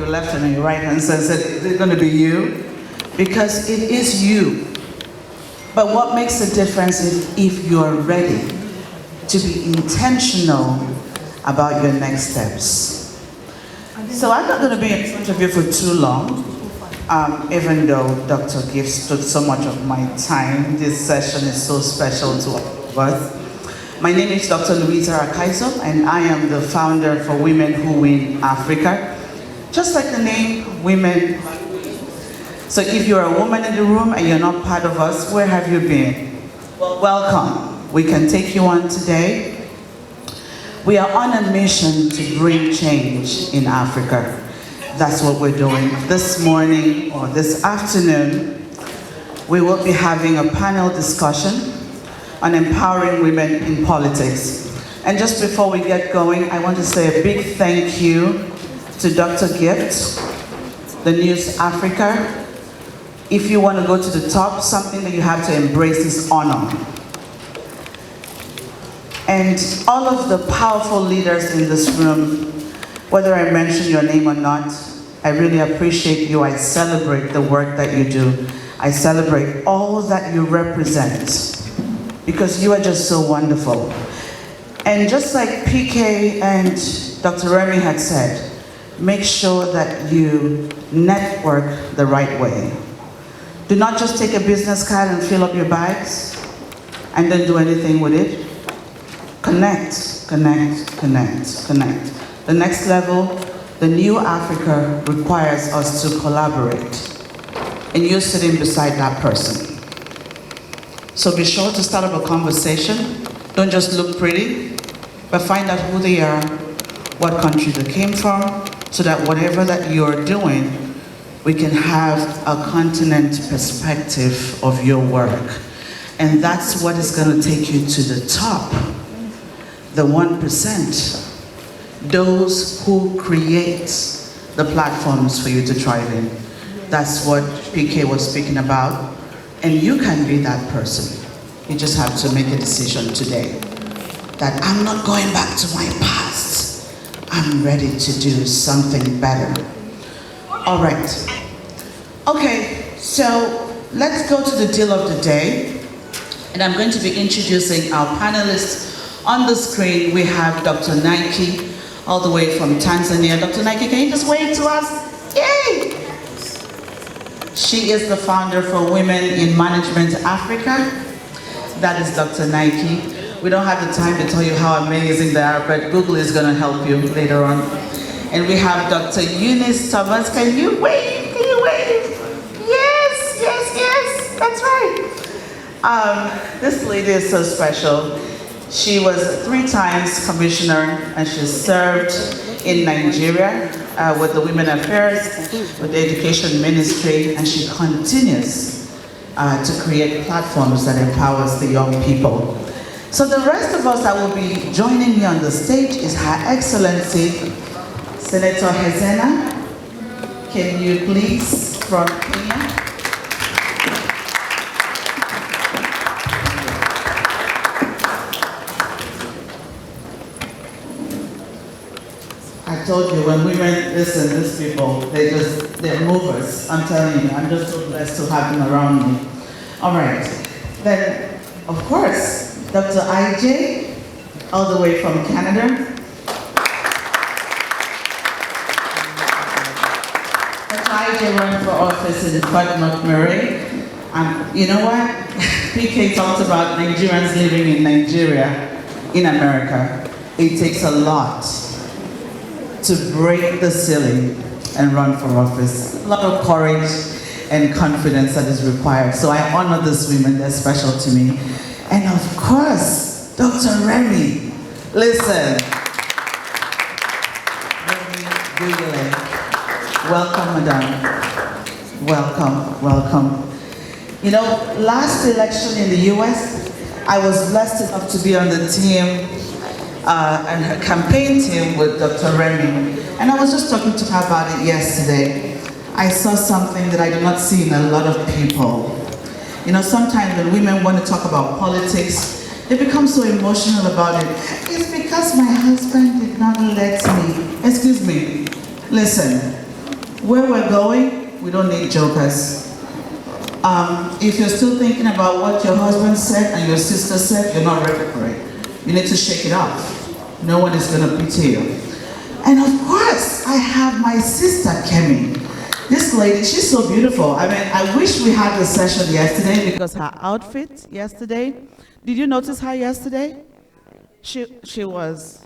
your left and on your right hand side and said, is it going to be you? Because it is you. But what makes the difference is if you're ready to be intentional about your next steps. So I'm not going to be in front of you for too long, even though Dr. Gibbs took so much of my time. This session is so special to all of us. My name is Dr. Louisa Akaizo, and I am the founder for Women Who Win Africa. Just like the name, Women. So if you're a woman in the room and you're not part of us, where have you been? Welcome. We can take you on today. We are on a mission to bring change in Africa. That's what we're doing. This morning or this afternoon, we will be having a panel discussion on empowering women in politics. And just before we get going, I want to say a big thank you to Dr. Gift, the News Africa. If you want to go to the top, something that you have to embrace is honor. And all of the powerful leaders in this room, whether I mention your name or not, I really appreciate you. I celebrate the work that you do. I celebrate all that you represent, because you are just so wonderful. And just like PK and Dr. Remy had said, make sure that you network the right way. Do not just take a business card and fill up your bags and then do anything with it. Connect, connect, connect, connect. The next level, the new Africa requires us to collaborate. And you're sitting beside that person. So be sure to start up a conversation. Don't just look pretty, but find out who they are, what country they came from, so that whatever that you're doing, we can have a continent perspective of your work. And that's what is going to take you to the top, the 1%, those who create the platforms for you to thrive in. That's what PK was speaking about. And you can be that person. You just have to make a decision today that I'm not going back to my past. I'm ready to do something better. All right. Okay, so let's go to the deal of the day. And I'm going to be introducing our panelists. On the screen, we have Dr. Nike, all the way from Tanzania. Dr. Nike, can you just wave to us? Yay! She is the founder for Women in Management Africa. That is Dr. Nike. We don't have the time to tell you how amazing they are, but Google is going to help you later on. And we have Dr. Eunice Thomas. Can you wave? Can you wave? Yes, yes, yes, that's right. This lady is so special. She was 3 times commissioner, and she served in Nigeria with the Women Affairs, with the Education Ministry, and she continues to create platforms that empowers the young people. So the rest of us that will be joining me on the stage is Her Excellency, Senator Hezena. Can you please, from Kenya? I told you, when women listen, these people, they're movers. I'm telling you, I'm just so blessed to have them around me. All right. Then, of course, Dr. IJ, all the way from Canada. Dr. IJ ran for office in Fort McMurray. And you know what? PK talked about Nigerians living in Nigeria, in America. It takes a lot to break the ceiling and run for office. A lot of courage and confidence that is required. So I honor these women, they're special to me. And of course, Dr. Remy, listen. Remy Gugule. Welcome, madam. Welcome, welcome. You know, last election in the US, I was blessed enough to be on the team and her campaign team with Dr. Remy. And I was just talking to her about it yesterday. I saw something that I do not see in a lot of people. You know, sometimes when women want to talk about politics, they become so emotional about it. It's because my husband did not let me. Excuse me. Listen, where we're going, we don't need jokers. If you're still thinking about what your husband said and your sister said, you're not ready for it. You need to shake it off. No one is going to pity you. And of course, I have my sister, Kemi. This lady, she's so beautiful. I mean, I wish we had this session yesterday because her outfit yesterday, did you notice her yesterday? She was,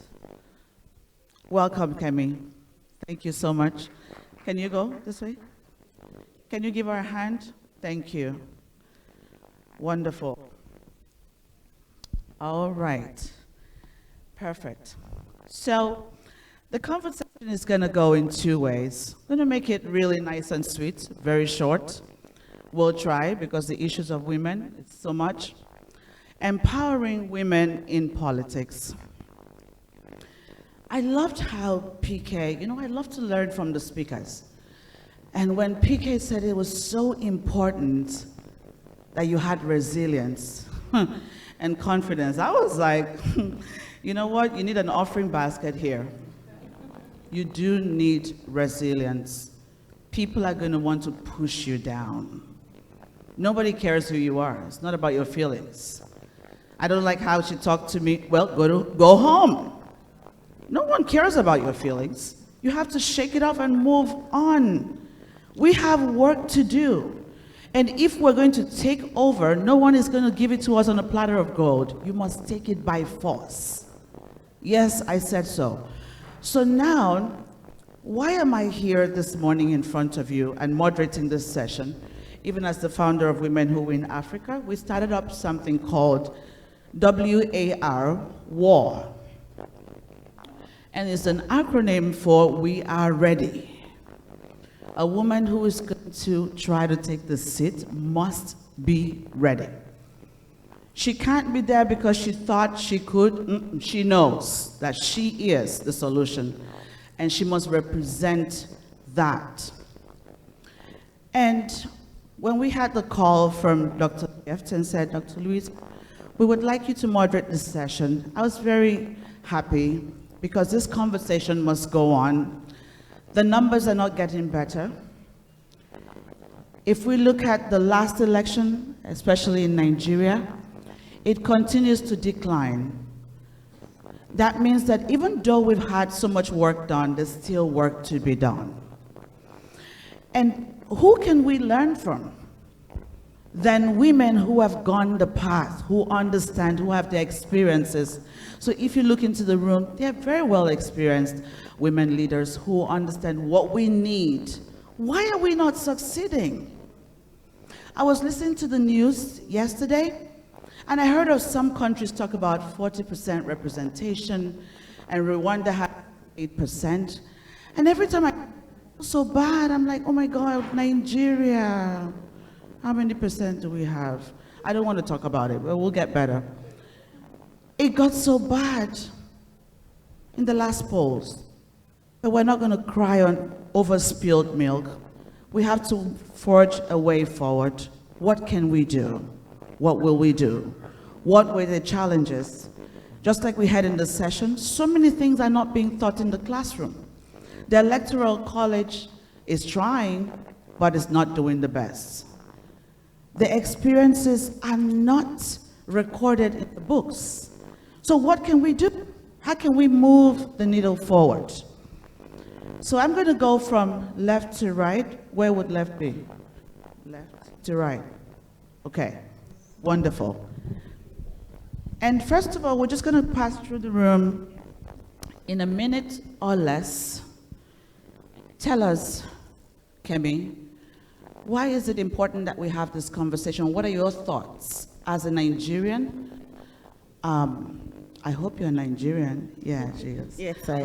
welcome, Kemi. Thank you so much. Can you go this way? Can you give her a hand? Thank you. Wonderful. All right. Perfect. So the conversation is going to go in two ways. I'm going to make it really nice and sweet, very short. We'll try because the issues of women, it's so much. Empowering women in politics. I loved how PK, I love to learn from the speakers. And when PK said it was so important that you had resilience and confidence, I was like, you know what? You need an offering basket here. You do need resilience. People are going to want to push you down. Nobody cares who you are. It's not about your feelings. I don't like how she talked to me. Well, go home. No one cares about your feelings. You have to shake it off and move on. We have work to do. And if we're going to take over, no one is going to give it to us on a platter of gold. You must take it by force. Yes, I said so. So now, why am I here this morning in front of you and moderating this session? Even as the founder of Women Who Win Africa, we started up something called WAR, WAR. And it's an acronym for We Are Ready. A woman who is going to try to take the seat must be ready. She can't be there because she thought she could. She knows that she is the solution, and she must represent that. And when we had the call from Dr. Gift and said, Dr. Louise, we would like you to moderate this session, I was very happy because this conversation must go on. The numbers are not getting better. If we look at the last election, especially in Nigeria, it continues to decline. That means that even though we've had so much work done, there's still work to be done. And who can we learn from? Than women who have gone the path, who understand, who have the experiences. So if you look into the room, they're very well experienced women leaders who understand what we need. Why are we not succeeding? I was listening to the news yesterday, and I heard of some countries talk about 40% representation, and Rwanda had 8%. And every time I feel so bad, I'm like, oh my God, Nigeria. How many percent do we have? I don't want to talk about it, but we'll get better. It got so bad in the last polls, but we're not going to cry over spilled milk. We have to forge a way forward. What can we do? What will we do? What were the challenges? Just like we had in the session, so many things are not being taught in the classroom. The Electoral College is trying, but it's not doing the best. The experiences are not recorded in the books. So what can we do? How can we move the needle forward? So I'm going to go from left to right. Where would left be? Left to right. Okay, wonderful. And first of all, we're just going to pass through the room in a minute or less. Tell us, Kemi, why is it important that we have this conversation? What are your thoughts as a Nigerian? I hope you're Nigerian. Yeah, she is. Yes, I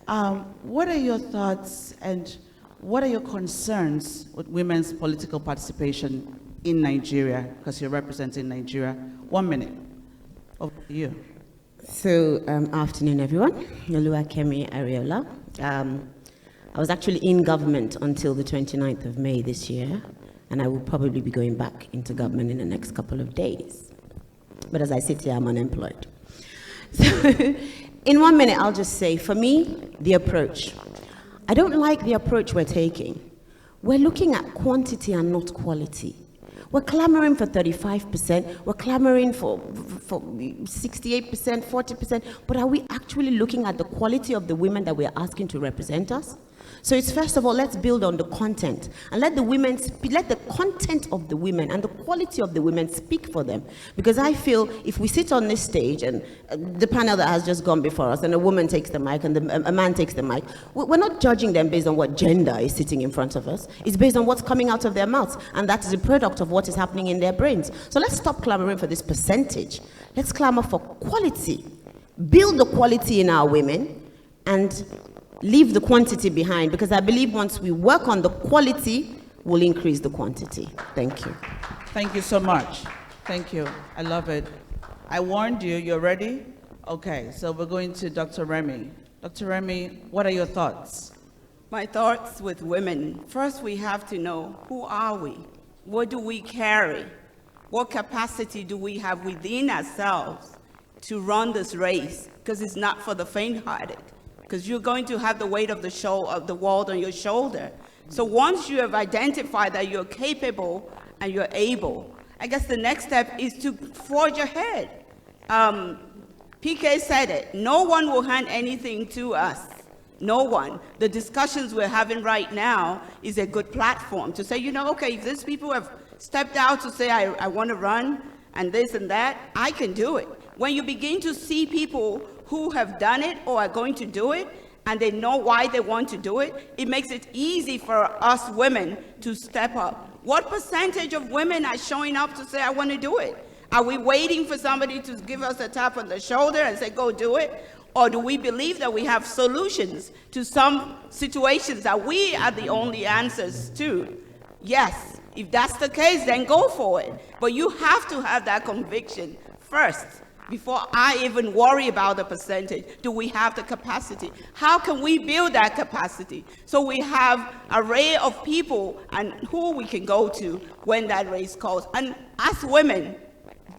am. What are your thoughts and what are your concerns with women's political participation in Nigeria? Because you're representing Nigeria. 1 minute. Over to you. So, afternoon, everyone. Oluwakemi Ariola. I was actually in government until the 29th of May this year, and I will probably be going back into government in the next couple of days. But as I sit here, I'm unemployed. So, in 1 minute, I'll just say, for me, the approach. I don't like the approach we're taking. We're looking at quantity and not quality. We're clamoring for 35%, we're clamoring for 68%, 40%, but are we actually looking at the quality of the women that we're asking to represent us? So it's first of all, let's build on the content and let the content of the women and the quality of the women speak for them. Because I feel if we sit on this stage and the panel that has just gone before us and a woman takes the mic and a man takes the mic, we're not judging them based on what gender is sitting in front of us. It's based on what's coming out of their mouths, and that is a product of what is happening in their brains. So let's stop clamoring for this percentage. Let's clamor for quality. Build the quality in our women and leave the quantity behind, because I believe once we work on the quality, we'll increase the quantity. Thank you. Thank you so much. Thank you. I love it. I warned you. You're ready? Okay, so we're going to Dr. Remy. Dr. Remy, what are your thoughts? My thoughts with women. First, we have to know, who are we? What do we carry? What capacity do we have within ourselves to run this race? Because it's not for the faint-hearted. Because you're going to have the weight of the world on your shoulder. So once you have identified that you're capable and you're able, I guess the next step is to forge ahead. PK said it, no one will hand anything to us. No one. The discussions we're having right now is a good platform to say, you know, okay, if these people have stepped out to say, I want to run and this and that, I can do it. When you begin to see people who have done it or are going to do it, and they know why they want to do it, it makes it easy for us women to step up. What percentage of women are showing up to say, I want to do it? Are we waiting for somebody to give us a tap on the shoulder and say, go do it? Or do we believe that we have solutions to some situations that we are the only answers to? Yes, if that's the case, then go for it. But you have to have that conviction first. Before I even worry about the percentage, do we have the capacity? How can we build that capacity? So we have an array of people and who we can go to when that race calls. And as women,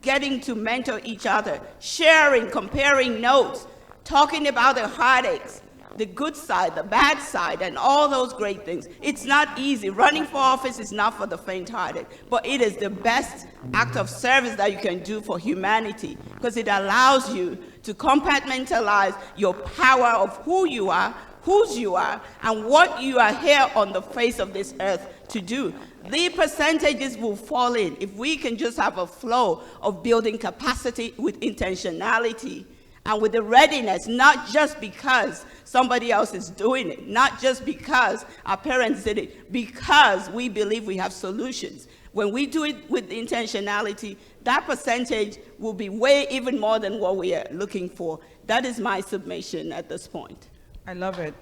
getting to mentor each other, sharing, comparing notes, talking about the heartaches, the good side, the bad side, and all those great things. It's not easy. Running for office is not for the faint-hearted, but it is the best act of service that you can do for humanity, because it allows you to compartmentalize your power of who you are, whose you are, and what you are here on the face of this earth to do. The percentages will fall in if we can just have a flow of building capacity with intentionality and with the readiness, not just because somebody else is doing it, not just because our parents did it, because we believe we have solutions. When we do it with intentionality, that percentage will be way even more than what we are looking for. That is my submission at this point. I love it.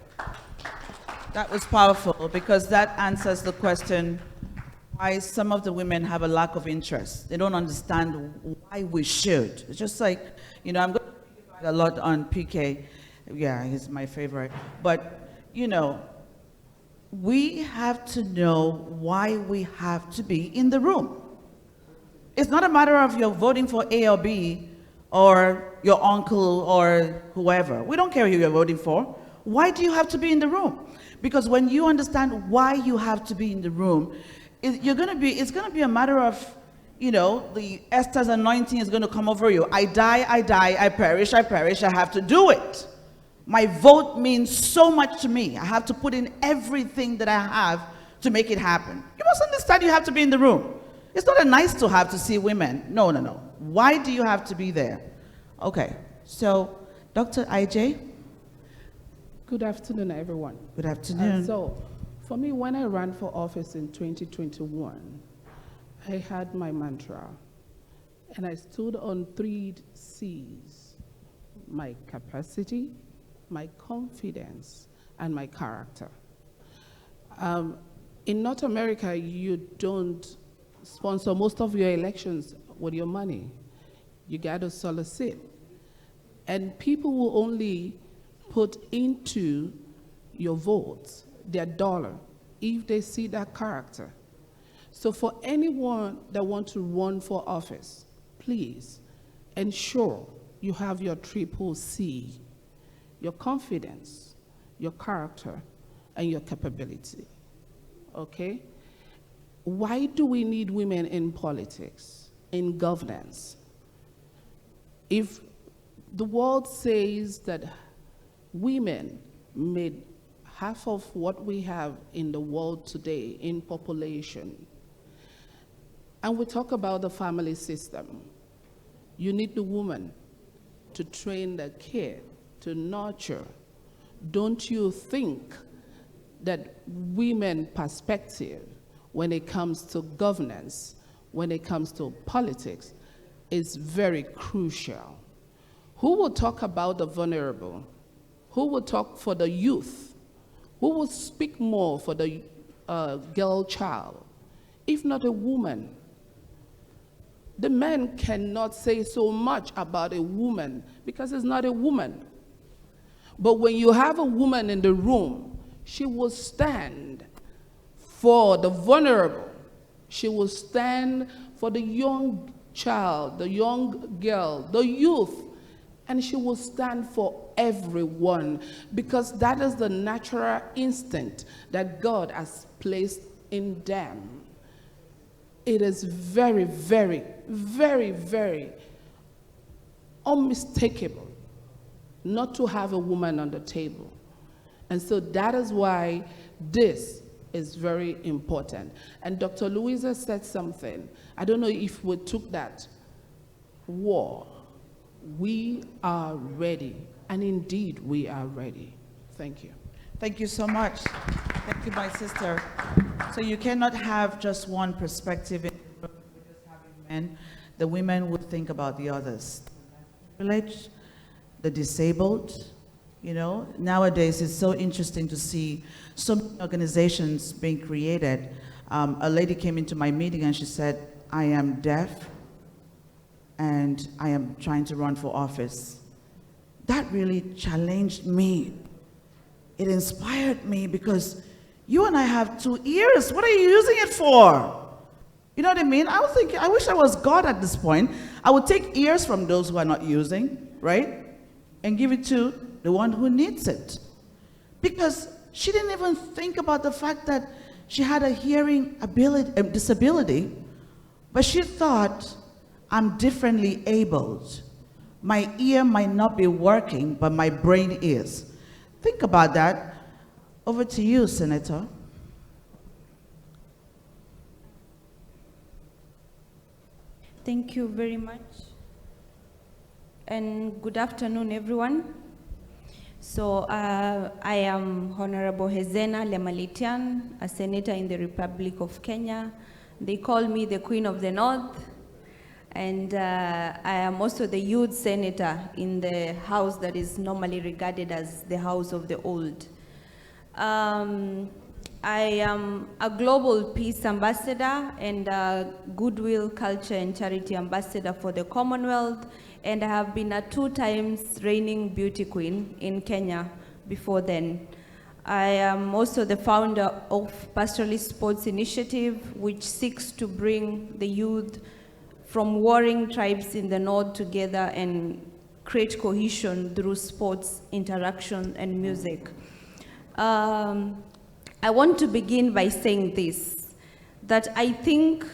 That was powerful, because that answers the question why some of the women have a lack of interest. They don't understand why we should. It's just like, you know, I'm going to a lot on PK. Yeah, he's my favorite. But, you know, we have to know why we have to be in the room. It's not a matter of you're voting for A or B or your uncle or whoever. We don't care who you're voting for. Why do you have to be in the room? Because when you understand why you have to be in the room, it's going to be a matter of, you know, the Esther's anointing is going to come over you. I die, I perish, I have to do it. My vote means so much to me. I have to put in everything that I have to make it happen. You must understand you have to be in the room. It's not a nice to have to see women. No. Why do you have to be there? Okay, so Dr. IJ. Good afternoon, everyone. Good afternoon. So, for me, when I ran for office in 2021, I had my mantra, and I stood on 3 C's: my capacity, my confidence, and my character. In North America, you don't sponsor most of your elections with your money. You got to solicit. And people will only put into your votes their dollar if they see that character. So for anyone that wants to run for office, please ensure you have your 3 C: your confidence, your character, and your capability. Okay? Why do we need women in politics, in governance? If the world says that women made half of what we have in the world today in population, and we talk about the family system, you need the woman to train the kid, to nurture. Don't you think that women's perspective when it comes to governance, when it comes to politics, is very crucial? Who will talk about the vulnerable? Who will talk for the youth? Who will speak more for the girl child, if not a woman? The men cannot say so much about a woman because it's not a woman. But when you have a woman in the room, she will stand for the vulnerable. She will stand for the young child, the young girl, the youth, and she will stand for everyone because that is the natural instinct that God has placed in them. It is very, very, very, very unmistakable not to have a woman on the table. And so that is why this is very important. And Dr. Louisa said something. I don't know if we took that. War. We are ready. And indeed, we are ready. Thank you. Thank you so much. Thank you, my sister. So you cannot have just one perspective in just having men. The women would think about the others. Village, the disabled, you know. Nowadays, it's so interesting to see so many organizations being created. A lady came into my meeting and she said, I am deaf and I am trying to run for office. That really challenged me. It inspired me because you and I have 2 ears. What are you using it for? You know what I mean? I was thinking, I wish I was God at this point. I would take ears from those who are not using, right? And give it to the one who needs it. Because she didn't even think about the fact that she had a hearing disability, but she thought, I'm differently abled. My ear might not be working, but my brain is. Think about that. Over to you, Senator. Thank you very much. And good afternoon, everyone. So I am Honorable Hezena Lemalitian, a senator in the Republic of Kenya. They call me the Queen of the North. And I am also the youth senator in the house that is normally regarded as the House of the Old. I am a global peace ambassador and a goodwill, culture, and charity ambassador for the Commonwealth, and I have been a 2 times reigning beauty queen in Kenya before then. I am also the founder of Pastoralist Sports Initiative, which seeks to bring the youth from warring tribes in the north together and create cohesion through sports, interaction, and music. I want to begin by saying this, that I think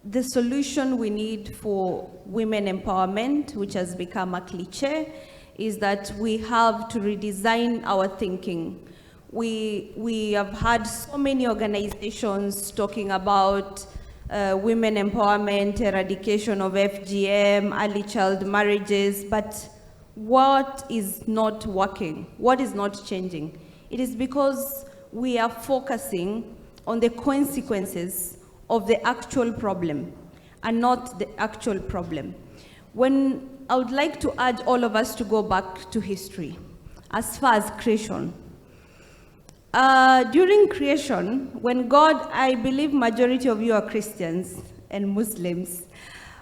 the solution we need for women empowerment, which has become a cliche, is that we have to redesign our thinking. We have had so many organizations talking about women empowerment, eradication of FGM, early child marriages, but what is not working? What is not changing? It is because we are focusing on the consequences of the actual problem and not the actual problem. When I would like to urge all of us to go back to history, as far as creation. During creation, when God, I believe majority of you are Christians and Muslims,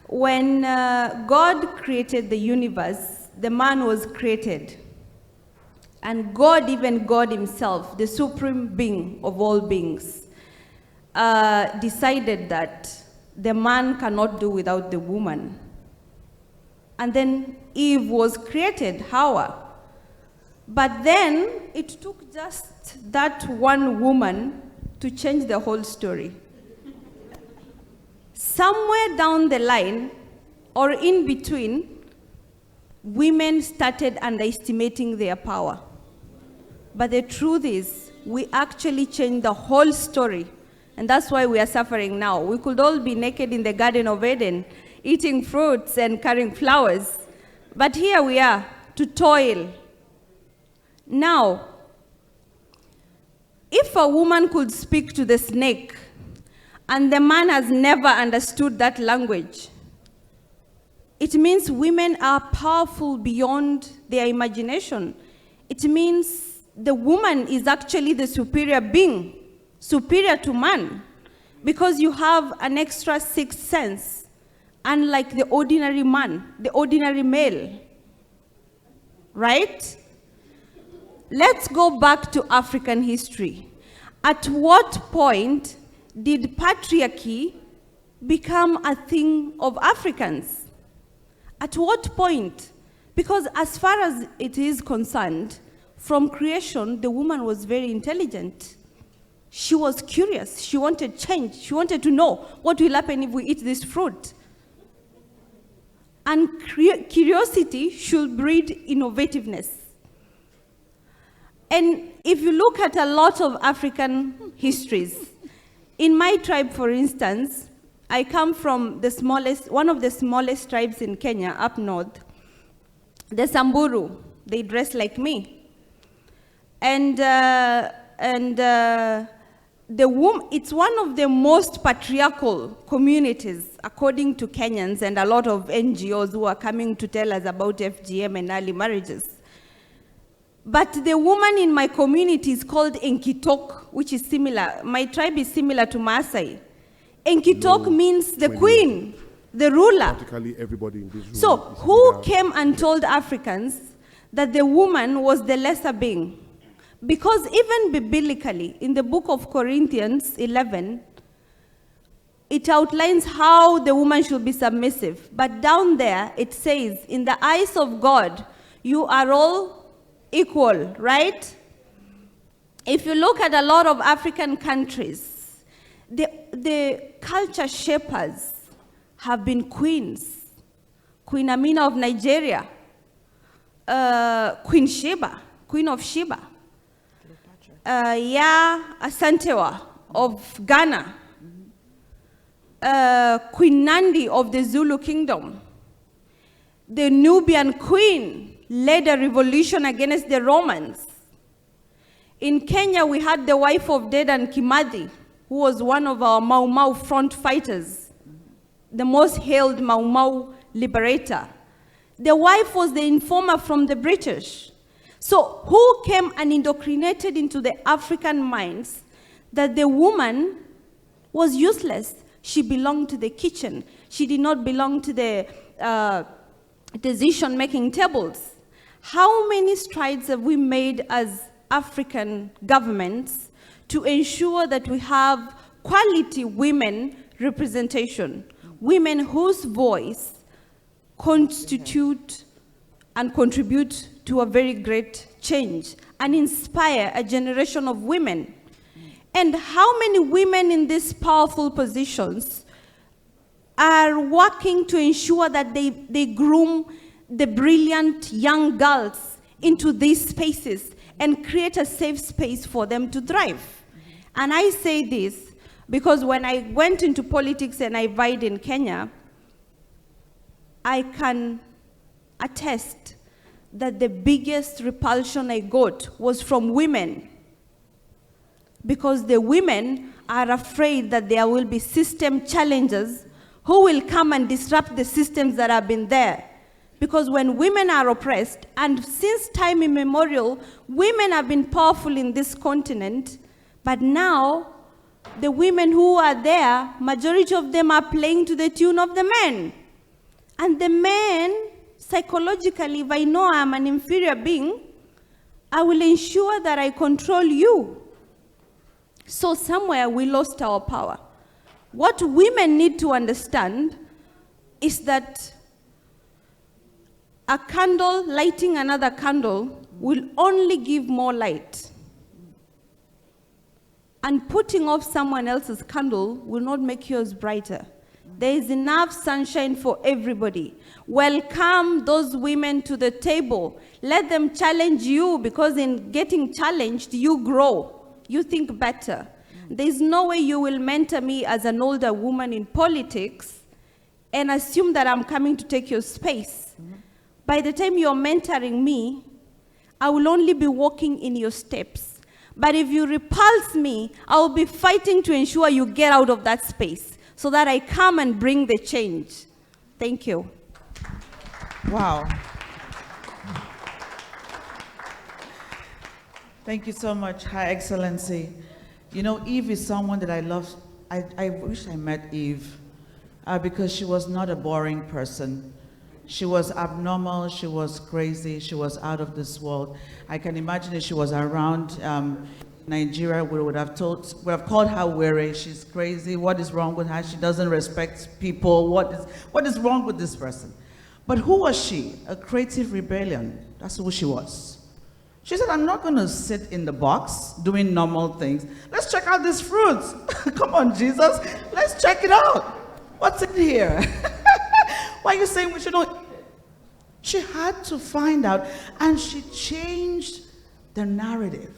when God created the universe, the man was created. And God, even God himself, the supreme being of all beings, decided that the man cannot do without the woman. And then Eve was created, Hawa. But then it took just that one woman to change the whole story. Somewhere down the line, or in between, women started underestimating their power. But the truth is, we actually changed the whole story. And that's why we are suffering now. We could all be naked in the Garden of Eden, eating fruits and carrying flowers. But here we are, to toil. Now, if a woman could speak to the snake, and the man has never understood that language, it means women are powerful beyond their imagination. It means the woman is actually the superior being, superior to man, because you have an extra sixth sense, unlike the ordinary man, the ordinary male. Right? Let's go back to African history. At what point did patriarchy become a thing of Africans? At what point? Because as far as it is concerned, from creation, the woman was very intelligent. She was curious. She wanted change. She wanted to know what will happen if we eat this fruit. And curiosity should breed innovativeness. And if you look at a lot of African histories, in my tribe, for instance, I come from one of the smallest tribes in Kenya, up north, the Samburu. They dress like me. And it's one of the most patriarchal communities, according to Kenyans and a lot of NGOs who are coming to tell us about FGM and early marriages. But the woman in my community is called Enkitok, which is similar. My tribe is similar to Maasai. Enkitok means the queen, the ruler. Practically everybody in this room. So who came and told Africans that the woman was the lesser being? Because even biblically, in the book of Corinthians 11, it outlines how the woman should be submissive. But down there, it says, in the eyes of God, you are all equal, right? If you look at a lot of African countries, the culture shapers have been queens. Queen Amina of Nigeria, Queen Sheba, Queen of Sheba. Asantewa of Ghana, Queen Nandi of the Zulu Kingdom. The Nubian queen led a revolution against the Romans. In Kenya, we had the wife of Dedan Kimathi, who was one of our Mau Mau front fighters, the most hailed Mau Mau liberator. The wife was the informer from the British. So who came and indoctrinated into the African minds that the woman was useless? She belonged to the kitchen. She did not belong to the decision-making tables. How many strides have we made as African governments to ensure that we have quality women representation, women whose voice constitute and contribute to a very great change and inspire a generation of women? And how many women in these powerful positions are working to ensure that they groom the brilliant young girls into these spaces and create a safe space for them to thrive? And I say this because when I went into politics and I vied in Kenya, I can attest that the biggest repulsion I got was from women, because the women are afraid that there will be system challenges who will come and disrupt the systems that have been there. Because when women are oppressed, and since time immemorial, women have been powerful in this continent, but now the women who are there, majority of them are playing to the tune of the men. And the men, psychologically, if I know I'm an inferior being, I will ensure that I control you. So somewhere we lost our power. What women need to understand is that a candle lighting another candle will only give more light. And putting off someone else's candle will not make yours brighter. There is enough sunshine for everybody. Welcome those women to the table. Let them challenge you, because in getting challenged, you grow. You think better. There's no way you will mentor me as an older woman in politics and assume that I'm coming to take your space. By the time you're mentoring me, I will only be walking in your steps. But if you repulse me, I will be fighting to ensure you get out of that space so that I come and bring the change. Thank you. Wow. Thank you so much, High Excellency. You know, Eve is someone that I love. I wish I met Eve because she was not a boring person. She was abnormal, she was crazy, she was out of this world. I can imagine if she was around Nigeria, we would have called her weary. She's crazy. What is wrong with her? She doesn't respect people. What is wrong with this person? But who was she? A creative rebellion. That's who she was. She said, I'm not going to sit in the box doing normal things. Let's check out these fruits. Come on, Jesus. Let's check it out. What's in here? Why are you saying we should not? She had to find out, and she changed the narrative.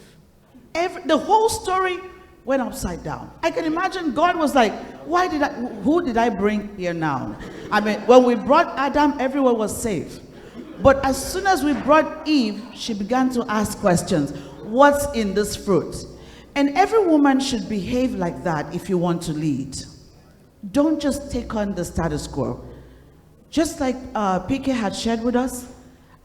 The whole story went upside down. I can imagine God was like, who did I bring here now? I mean, when we brought Adam, everyone was safe. But as soon as we brought Eve, she began to ask questions. What's in this fruit? And every woman should behave like that if you want to lead. Don't just take on the status quo. Just like PK had shared with us,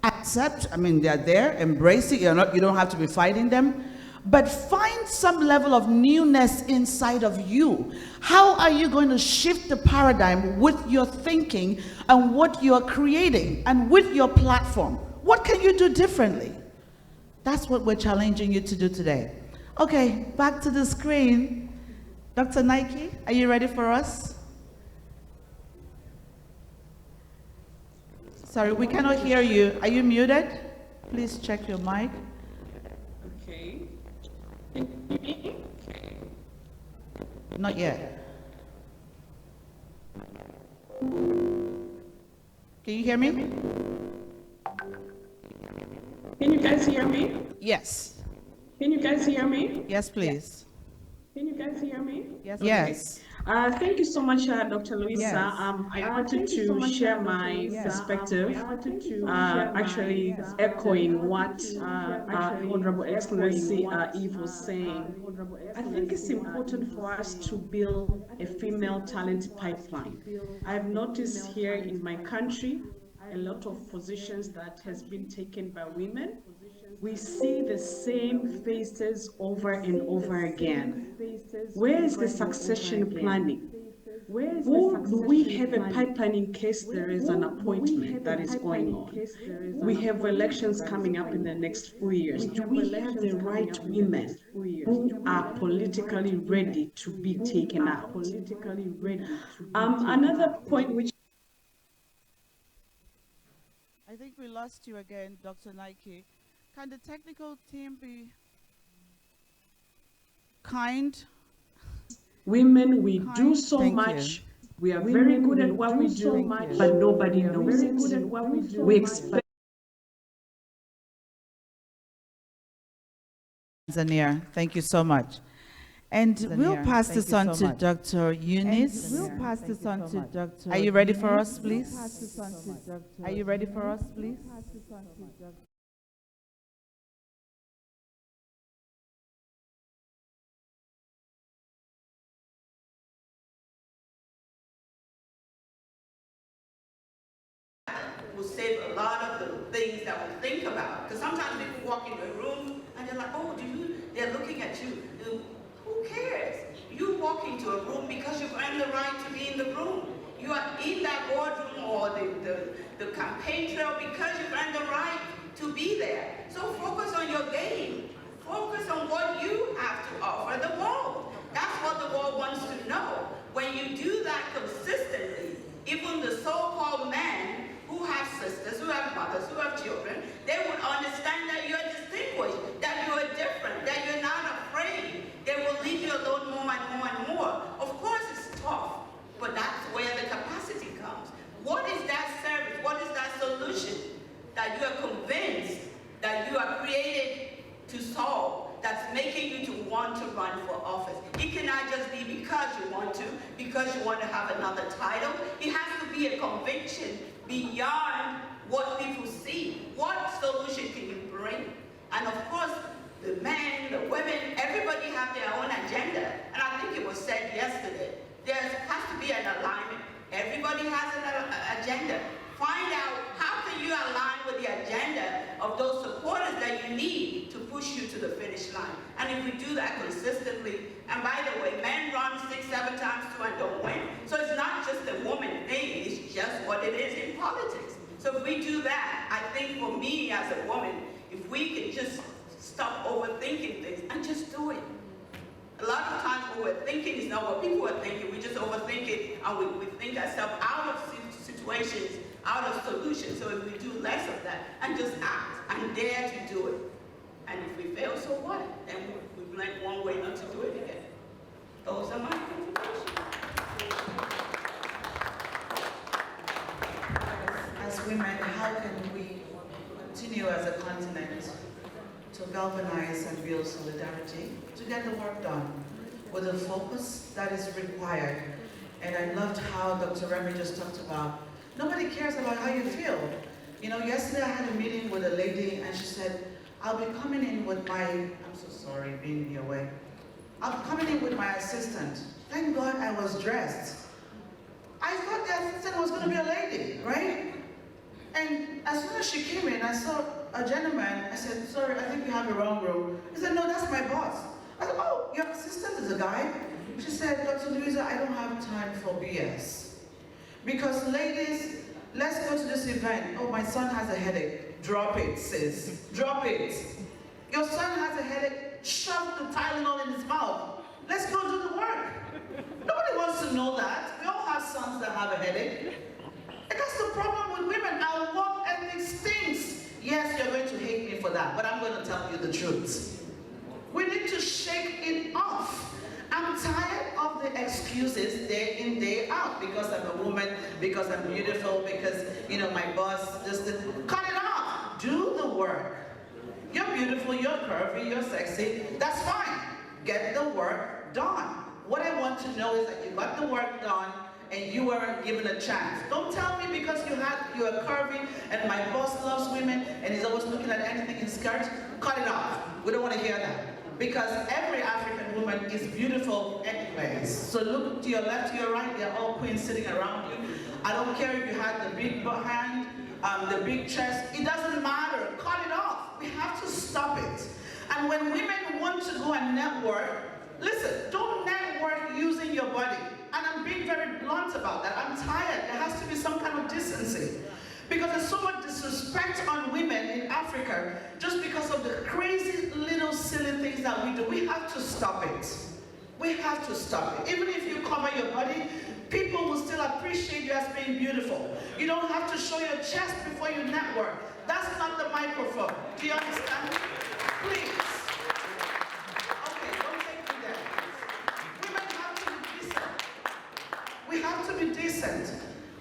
accept, I mean, they're there, embrace it, you don't have to be fighting them, but find some level of newness inside of you. How are you going to shift the paradigm with your thinking and what you're creating and with your platform? What can you do differently? That's what we're challenging you to do today. Okay, back to the screen. Dr. Nike, are you ready for us? Sorry, we cannot hear you. Are you muted? Please check your mic. Okay. Can you hear me? Not yet. Can you hear me? Can you guys hear me? Yes. Can you guys hear me? Yes, please. Can you guys hear me? Yes. Okay. Yes. Thank you so much, Dr. Luisa. Yes. I wanted to share my perspective, actually echoing what Honorable Excellency Eve was saying. I think it's important for us to build a female talent pipeline. I've noticed here in my country, a lot of positions that has been taken by women. We see the same faces over and over again. Where is the succession planning? Who do we have a pipeline in case there is an appointment that is going on? We have elections coming up in the next few years. Do we have the right women who are politically ready to be taken out? Another point which I think we lost you again, Dr. Nike. Can the technical team be kind? women, we do so Thank much. you. We are very good at what we do, but nobody knows it. We expect Tanzania, thank you so much. And we'll pass this on to Dr. Eunice. Are you ready for us, please? Are you ready for us, please? Will save a lot of the things that we think about. Because sometimes people walk into a room and they're like, oh, they're looking at you. Who cares? You walk into a room because you've earned the right to be in the room. You are in that boardroom or the campaign trail because you've earned the right to be there. So focus on your game. Focus on what you have to offer the world. That's what the world wants to know. When you do that consistently, even the so-called men who have sisters, who have mothers, who have children, they would understand that you're are created to solve that's making you to want to run for office. It cannot just be because you want to have another title. It has to be a conviction beyond what people see. What solution can you bring? And of course, the men, the women, everybody have their own agenda. And I think it was said yesterday, there has to be an alignment. Everybody has an agenda. Find out how can you align with the agenda of those supporters that you need to push you to the finish line. And if we do that consistently, and by the way, men run 6, 7 times too and don't win. So it's not just a woman thing, it's just what it is in politics. So if we do that, I think for me as a woman, if we could just stop overthinking things and just do it. A lot of times what we're thinking is not what people are thinking. We just overthink it and we think ourselves out of situations, out of solutions. So if we do less of that and just act and dare to do it. And if we fail, so what? Then we've learned one way not to do it again. Those are my contributions. As women, how can we continue as a continent to galvanize and build solidarity, to get the work done with the focus that is required? And I loved how Dr. Remy just talked about, nobody cares about how you feel. You know, yesterday I had a meeting with a lady and she said, I'll be coming in with my, I'm so sorry being in your way. I'll be coming in with my assistant. Thank God I was dressed. I thought the assistant was going to be a lady, right? And as soon as she came in, I saw a gentleman. I said, sorry, I think you have the wrong room. He said, no, that's my boss. I said, oh, your assistant is a guy? She said, Dr. Louisa, I don't have time for BS. Because ladies, let's go to this event. Oh, my son has a headache. Drop it, sis. Drop it. Your son has a headache. Shove the Tylenol in his mouth. Let's go do the work. Nobody wants to know that. We all have sons that have a headache. And that's the problem with women. Our work ethic stinks. Yes, you're going to hate me for that, but I'm going to tell you the truth. We need to shake it off. I'm tired of the excuses day in, day out, because I'm a woman, because I'm beautiful, because, you know, my boss just did. Cut it off. Do the work. You're beautiful, you're curvy, you're sexy. That's fine. Get the work done. What I want to know is that you got the work done and you weren't given a chance. Don't tell me because you are curvy and my boss loves women and he's always looking at anything in skirts. Cut it off. We don't want to hear that. Because every African woman is beautiful anyways. So look to your left, to your right, they're all queens sitting around you. I don't care if you had the big hand, the big chest, it doesn't matter. Cut it off. We have to stop it. And when women want to go and network, listen, don't network using your body. And I'm being very blunt about that. I'm tired. There has to be some kind of decency. Because there's so much disrespect on women in Africa just because of the crazy little silly things that we do. We have to stop it. We have to stop it. Even if you cover your body, people will still appreciate you as being beautiful. You don't have to show your chest before you network. That's not the microphone. Do you understand? Please. Okay, don't take me there. Women have to be decent. We have to be decent.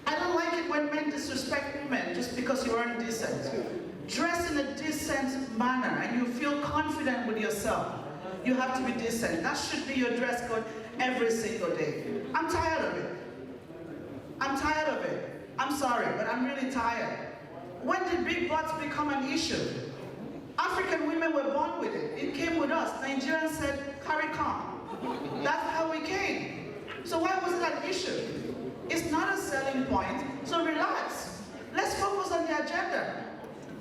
I don't like it when men disrespect women just because you aren't decent. Dress in a decent manner and you feel confident with yourself. You have to be decent. That should be your dress code every single day. I'm tired of it. I'm tired of it. I'm sorry, but I'm really tired. When did big butts become an issue? African women were born with it. It came with us. Nigerians said, carry on. That's how we came. So why was it an issue? It's not a selling point, so relax. Let's focus on the agenda.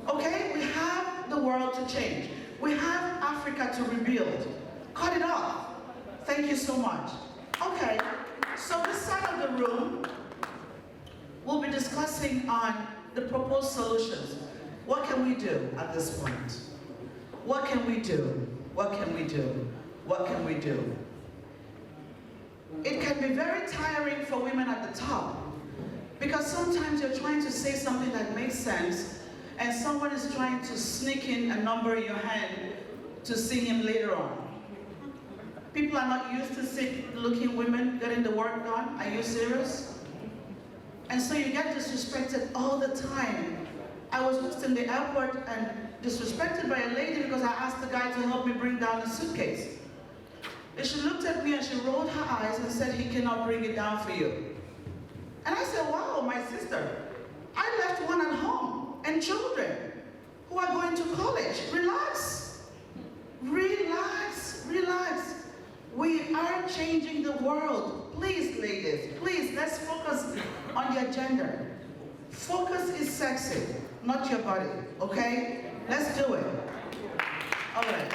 Okay, we have the world to change. We have Africa to rebuild. Cut it off. Thank you so much. Okay, so this side of the room, we'll be discussing on the proposed solutions. What can we do at this point? What can we do? What can we do? What can we do? It can be very tiring for women at the top because sometimes you're trying to say something that makes sense and someone is trying to sneak in a number in your hand to see him later on. People are not used to sick-looking women getting the work done. Are you serious? And so you get disrespected all the time. I was just in the airport and disrespected by a lady because I asked the guy to help me bring down the suitcase. And she looked at me and she rolled her eyes and said, he cannot bring it down for you. And I said, wow, my sister, I left one at home and children who are going to college. Relax, relax, relax. We are changing the world. Please, ladies, please, let's focus on the agenda. Focus is sexy, not your body, okay? Let's do it. All right.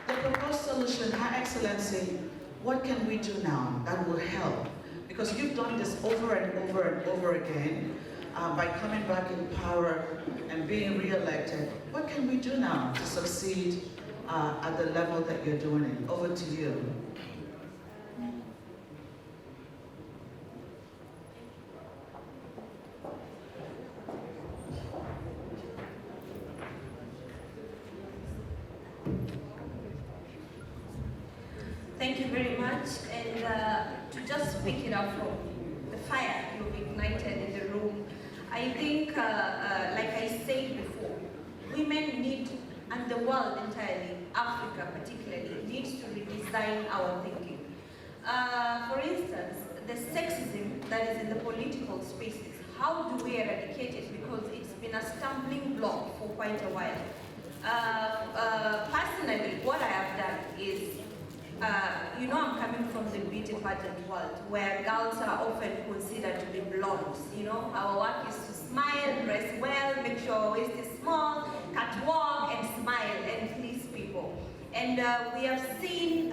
The proposed solution, Her Excellency, what can we do now that will help? Because you've done this over and over and over again by coming back in power and being re-elected. What can we do now to succeed at the level that you're doing it? Over to you. Thank you very much. And to just pick it up from the fire you've ignited in the room, I think, like I said before, women need, and the world entirely, Africa particularly, needs to redesign our thinking. For instance, the sexism that is in the political spaces, how do we eradicate it? Because it's been a stumbling block for quite a while. Personally, what I have done is, you know, I'm coming from the beauty pageant world, where girls are often considered to be blondes. You know, our work is to smile, dress well, make sure our waist is small, catwalk, and smile and please people. And we have seen,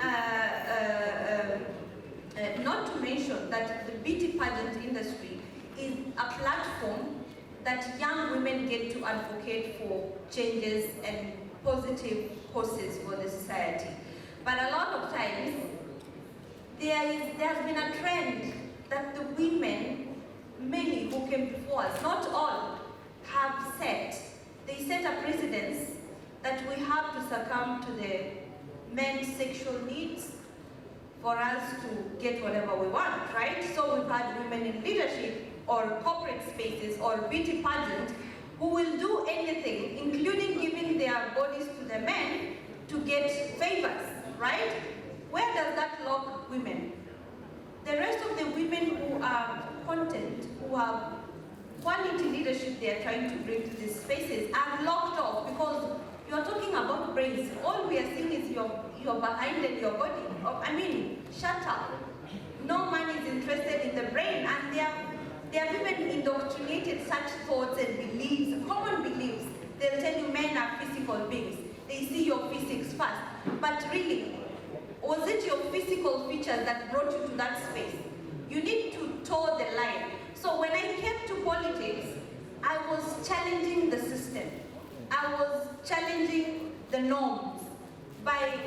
not to mention that the beauty pageant industry is a platform that young women get to advocate for changes and positive causes for the society. But a lot of times, there has been a trend that the women, many who came before us, not all, have they set a precedence that we have to succumb to the men's sexual needs for us to get whatever we want, right? So we've had women in leadership or corporate spaces or beauty pageant who will do anything, including giving their bodies to the men to get favors. Right? Where does that lock women? The rest of the women who are content, who have quality leadership they are trying to bring to these spaces are locked off because you are talking about brains. All we are seeing is your behind and your body. I mean, shut up. No man is interested in the brain, and they have even indoctrinated such thoughts and beliefs, common beliefs. They'll tell you men are physical beings. They see your physics first. But really, was it your physical features that brought you to that space? You need to toe the line. So when I came to politics, I was challenging the system. I was challenging the norms by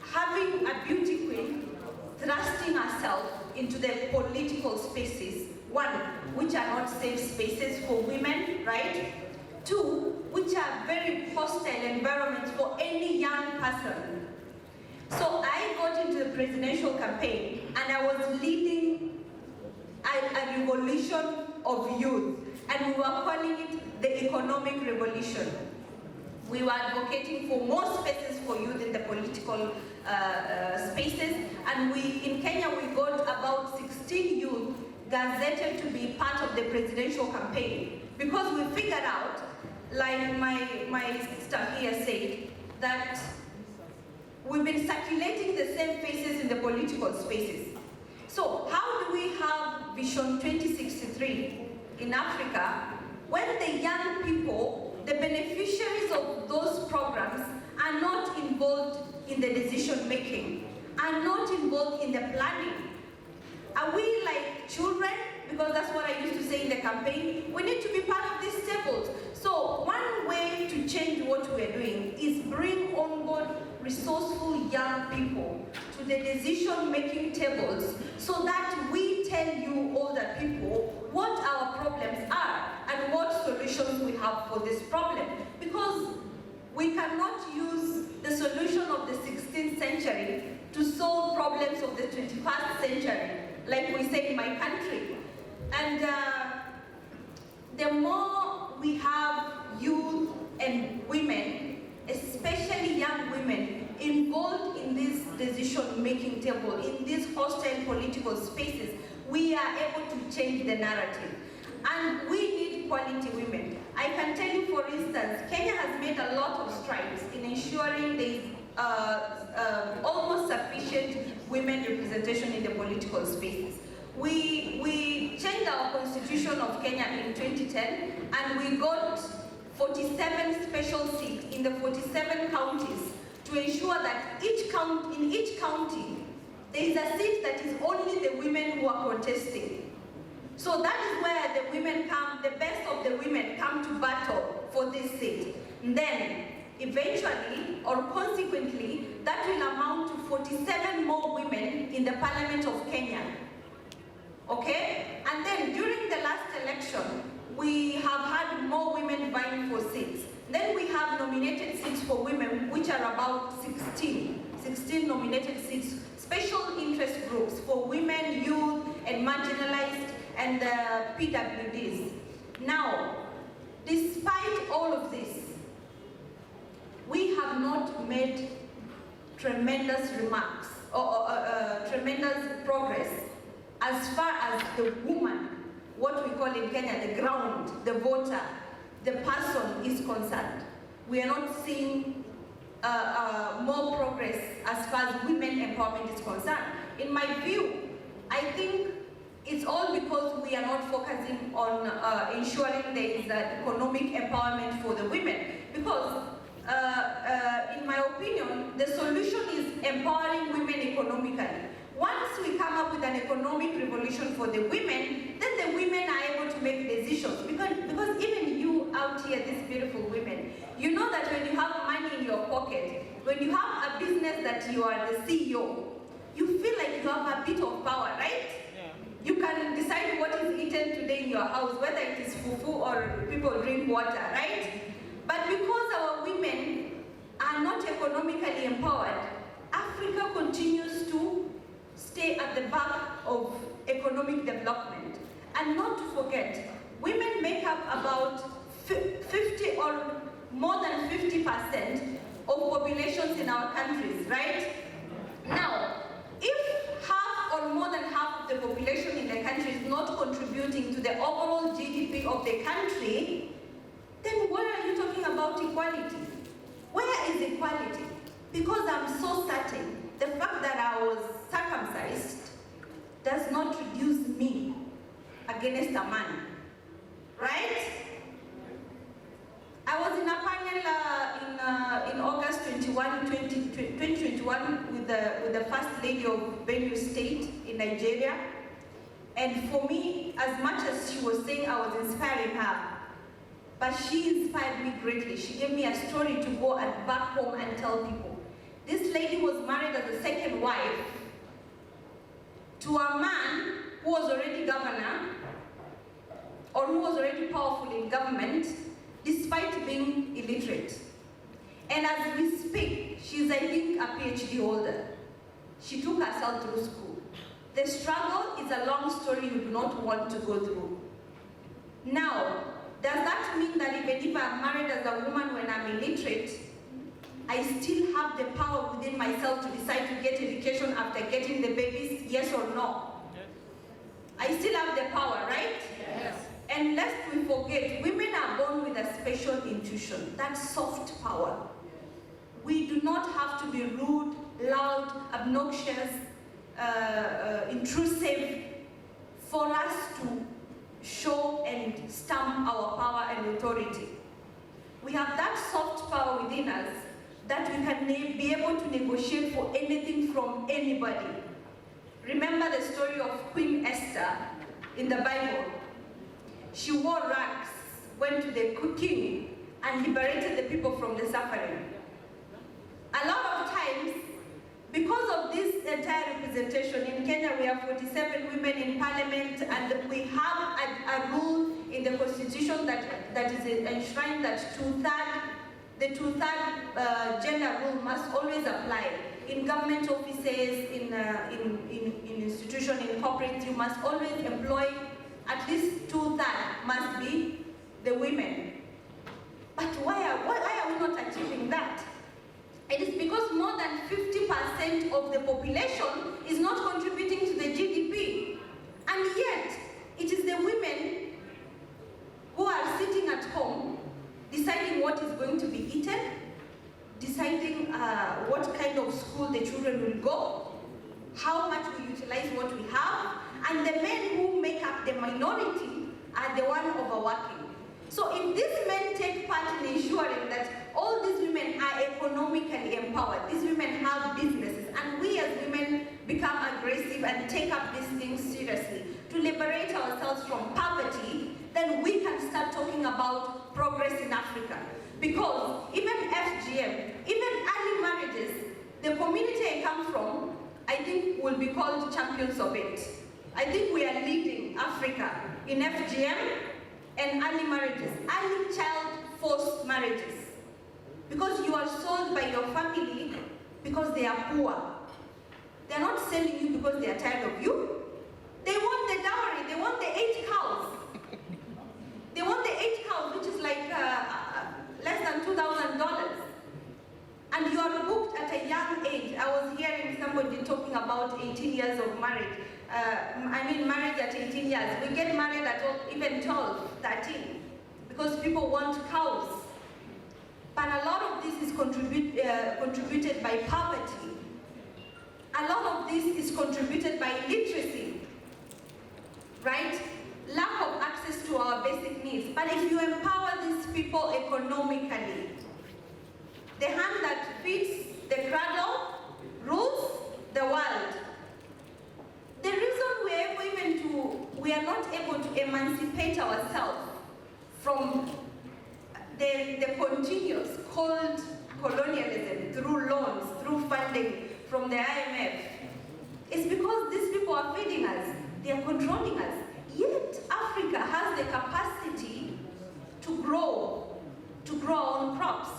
having a beauty queen thrusting herself into the political spaces. One, which are not safe spaces for women, right? Two, which are very hostile environments for any young person. So I got into the presidential campaign and I was leading a revolution of youth, and we were calling it the economic revolution. We were advocating for more spaces for youth in the political spaces, and in Kenya we got about 16 youth gazetted to be part of the presidential campaign because we figured out, like my sister here said, that we've been circulating the same faces in the political spaces. So how do we have Vision 2063 in Africa when the young people, the beneficiaries of those programs, are not involved in the decision making, are not involved in the planning? Are we like children? Because that's what I used to say in the campaign. We need to be part of these tables. So one way to change what we're doing is bring on board resourceful young people to the decision-making tables so that we tell you, older people, what our problems are and what solutions we have for this problem. Because we cannot use the solution of the 16th century to solve problems of the 21st century, like we say in my country. And the more we decision-making table, in these hostile political spaces, we are able to change the narrative. And we need quality women. I can tell you, for instance, Kenya has made a lot of strides in ensuring there is almost sufficient women representation in the political spaces. We changed our constitution of Kenya in 2010, and we got 47 special seats in the 47 counties to ensure that in each county, there is a seat that is only the women who are contesting. So that is where the women come, the best of the women come to battle for this seat. And then, eventually, or consequently, that will amount to 47 more women in the Parliament of Kenya. Okay? And then, during the last election, we have had more women vying for seats. Then we have nominated seats for women, which are about 16 nominated seats, special interest groups for women, youth, and marginalized, and PWDs. Now, despite all of this, we have not made tremendous remarks or tremendous progress as far as the woman, what we call in Kenya, the ground, the voter, the person is concerned. We are not seeing more progress as far as women empowerment is concerned. In my view, I think it's all because we are not focusing on ensuring there is an economic empowerment for the women. Because, in my opinion, the solution is empowering women economically. Once we come up with an economic revolution for the women, then the women are able to make decisions. Because even you out here, these beautiful women, you know that when you have money in your pocket, when you have a business that you are the CEO, you feel like you have a bit of power, right? You can decide what is eaten today in your house, whether it is fufu or people drink water, right? But because our women are not economically empowered, Africa continues to stay at the back of economic development. And not to forget, women make up about 50 or more than 50% of populations in our countries, right? Now, if half or more than half of the population in the country is not contributing to the overall GDP of the country, then why are you talking about equality? Where is equality? Because I'm so certain the fact that I was circumcised does not reduce me against a man, right? I was in a panel in August 2021 with the First Lady of Benue State in Nigeria. And for me, as much as she was saying I was inspiring her, but she inspired me greatly. She gave me a story to go back home and tell people. This lady was married as a second wife to a man who was already governor, or who was already powerful in government, despite being illiterate. And as we speak, she's, I think, a PhD holder. She took herself through school. The struggle is a long story you do not want to go through. Now, does that mean that even if I'm married as a woman when I'm illiterate, I still have the power within myself to decide to get education after getting the babies, yes or no? Yes. I still have the power, right? Yes. And lest we forget, women are born with a special intuition, that soft power. We do not have to be rude, loud, obnoxious, intrusive for us to show and stamp our power and authority. We have that soft power within us that we can be able to negotiate for anything from anybody. Remember the story of Queen Esther in the Bible. She wore rags, went to the king, and liberated the people from the suffering. A lot of times, because of this entire representation, in Kenya we have 47 women in parliament, and we have a rule in the constitution that is enshrined that the two-third gender rule must always apply. In government offices, in institutions, in corporate, you must always employ at least two-thirds must be the women. But why are we not achieving that? It is because more than 50% of the population deciding what kind of school the children will go, how much we utilize what we have, and the men who make up the minority are the one overworking. So if these men take part in ensuring that all these women are economically empowered, these women have businesses, and we as women become aggressive and take up these things seriously to liberate ourselves from poverty, then we can start talking about progress in Africa. Because even FGM, even early marriages, the community I come from, I think will be called champions of it. I think we are leading Africa in FGM and early marriages, early child forced marriages. Because you are sold by your family because they are poor. They are not selling you because they are tired of you. They want the dowry, they want the 8 cows. They want the 8 cows, which is like less than $2,000. And you are booked at a young age. I was hearing somebody talking about 18 years of marriage. Marriage at 18 years. We get married at even 12, 13, because people want cows. But a lot of this is contributed by poverty. A lot of this is contributed by illiteracy, right? Lack of access to our basic needs. But if you empower these people economically, the hand that feeds the cradle rules the world. The reason we are not able to emancipate ourselves from the continuous cold colonialism through loans, through funding from the IMF, is because these people are feeding us, they are controlling us. Yet Africa has the capacity to grow our own crops,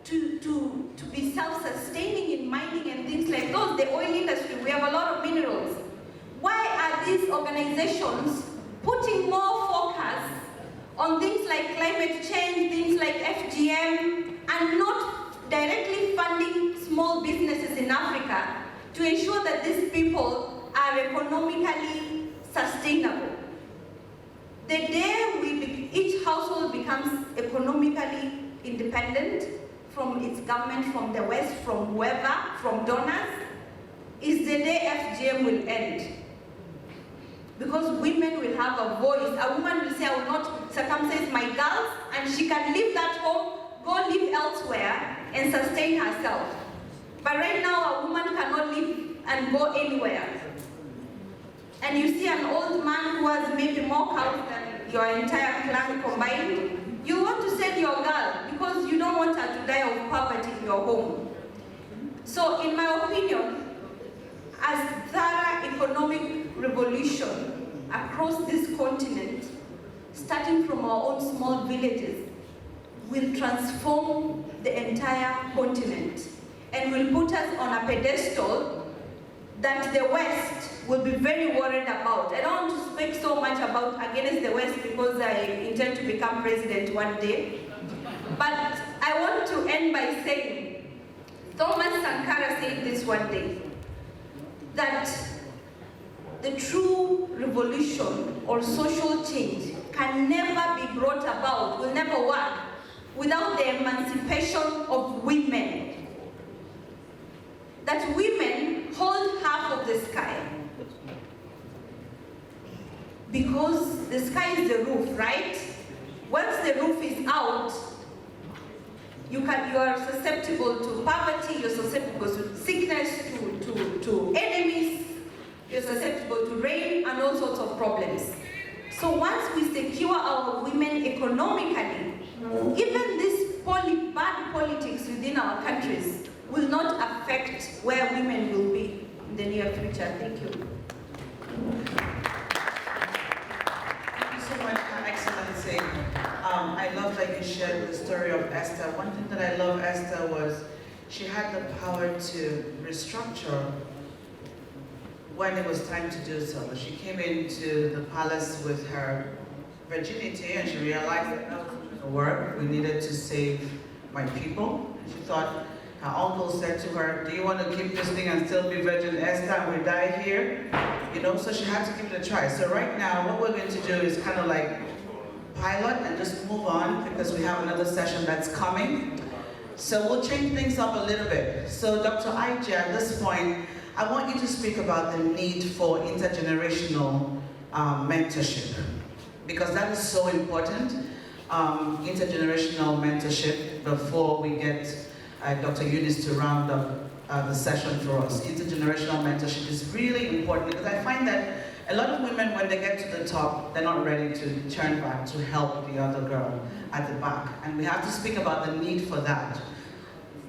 to be self-sustaining in mining and things like those, the oil industry, we have a lot of minerals. Why are these organizations putting more focus on things like climate change, things like FGM, and not directly funding small businesses in Africa to ensure that these people are economically sustainable? The day each household becomes economically independent from its government, from the West, from whoever, from donors, is the day FGM will end. Because women will have a voice. A woman will say, I will not circumcise my girls, and she can leave that home, go live elsewhere, and sustain herself. But right now, a woman cannot live and go anywhere. And you see an old man who has maybe more cows than your entire clan combined, you want to sell your girl because you don't want her to die of poverty in your home. So in my opinion, as thorough economic revolution across this continent, starting from our own small villages, will transform the entire continent and will put us on a pedestal that the West will be very worried about. I don't want to speak so much about against the West because I intend to become president one day. But I want to end by saying, Thomas Sankara said this one day, that the true revolution or social change can never be brought about, will never work, without the emancipation of women. That women hold half of the sky. Because the sky is the roof, right? Once the roof is out, you are susceptible to poverty, you're susceptible to sickness, to enemies, you're susceptible to rain and all sorts of problems. So once we secure our women economically, even this bad politics within our countries will not affect where women will be in the near future. Thank you. Thank you so much, Her Excellency. I love that you shared the story of Esther. One thing that I love Esther was she had the power to restructure when it was time to do so. She came into the palace with her virginity and she realized that that wasn't going to work. We needed to save my people. She thought, her uncle said to her, do you want to keep this thing and still be Virgin Esther and we die here? You know, so she had to give it a try. So right now, what we're going to do is kind of like pilot and just move on because we have another session that's coming. So we'll change things up a little bit. So Dr. IJ, at this point, I want you to speak about the need for intergenerational mentorship, because that is so important, intergenerational mentorship, before we get Dr. Eunice to round up the session for us. Intergenerational mentorship is really important, because I find that a lot of women, when they get to the top, they're not ready to turn back to help the other girl at the back. And we have to speak about the need for that.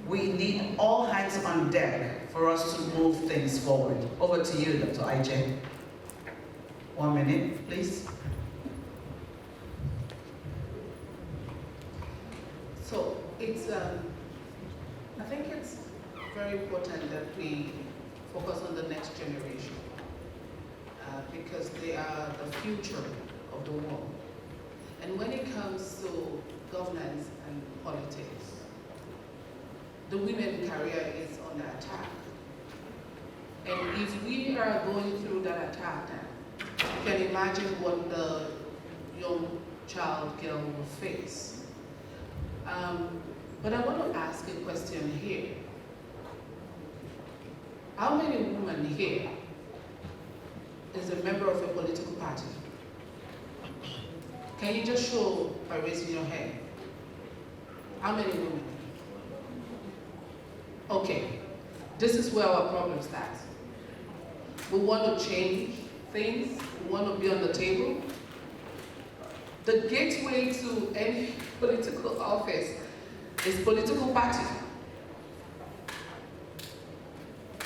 We need all hands on deck for us to move things forward. Over to you, Dr. IJ. 1 minute, please. So it's, I think it's very important that we focus on the next generation, because they are the future of the world. And when it comes to governance and politics, the women's career is under attack. And if we are going through that attack now, you can imagine what the young child girl will face. But I want to ask a question here. How many women here is a member of a political party? Can you just show by raising your hand? How many women? Okay, this is where our problem starts. We want to change things, we want to be on the table. The gateway to any political office is political party.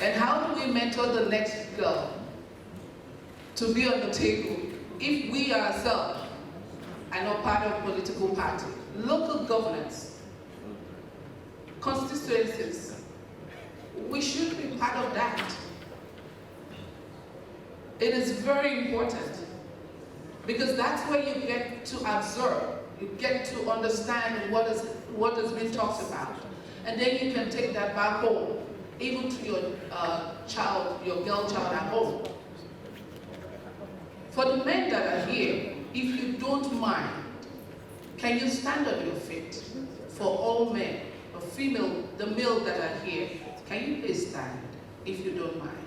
And how do we mentor the next girl to be on the table if we ourselves are not part of political party? Local governance, constituencies, we should be part of that. It is very important, because that's where you get to observe, you get to understand what is being talked about, and then you can take that back home, even to your child, your girl child at home. For the men that are here, if you don't mind, can you stand on your feet? For all men, or female, the male that are here, can you please stand, if you don't mind?